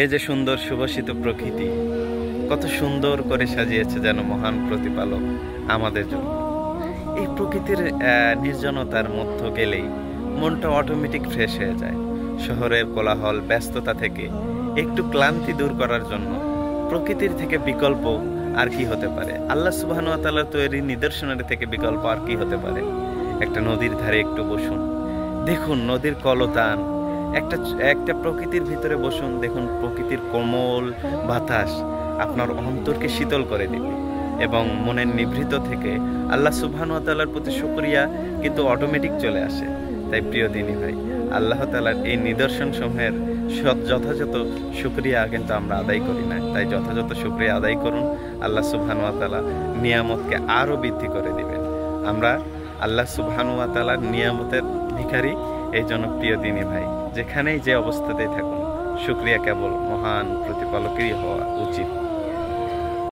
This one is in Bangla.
এই যে সুন্দর সুবাসিত প্রকৃতি কত সুন্দর করে সাজিয়েছে যেন মহান প্রতিপালক আমাদের জন্য। এই প্রকৃতির নির্জনতার মধ্য গেলেই মনটা অটোমেটিক ফ্রেশ হয়ে যায়। শহরের কোলাহল ব্যস্ততা থেকে একটু ক্লান্তি দূর করার জন্য প্রকৃতির থেকে বিকল্প আর কি হতে পারে? আল্লাহ সুবহানাহু ওয়া তাআলার তৈরি নিদর্শনের থেকে বিকল্প আর কি হতে পারে? একটা নদীর ধারে একটু বসুন, দেখুন নদীর কলতান, একটা প্রকৃতির ভিতরে বসুন, দেখুন প্রকৃতির কোমল বাতাস আপনার অন্তরকে শীতল করে দিবে এবং মনের নিভৃত থেকে আল্লাহ সুবহানাহু ওয়া তাআলার প্রতি শুকরিয়া কিন্তু অটোমেটিক চলে আসে। তাই প্রিয় দিনী ভাই, আল্লাহ তাআলার এই নিদর্শন সমূহের যথাযথ শুকরিয়া কিন্তু আমরা আদায় করি না। তাই যথাযথ শুকরিয়া আদায় করুন, আল্লাহ সুবহানাহু ওয়া তাআলা নিয়ামতকে আরও বৃদ্ধি করে দিবেন। আমরা আল্লাহ সুবহানাহু ওয়া তাআলার নিয়ামতের ভিখারি। এই জন্য প্রিয় দিনী ভাই, যেখানেই যে অবস্থাতেই থাকুন, শুকরিয়া কেবল মহান প্রতিপালকেরই হওয়া উচিত।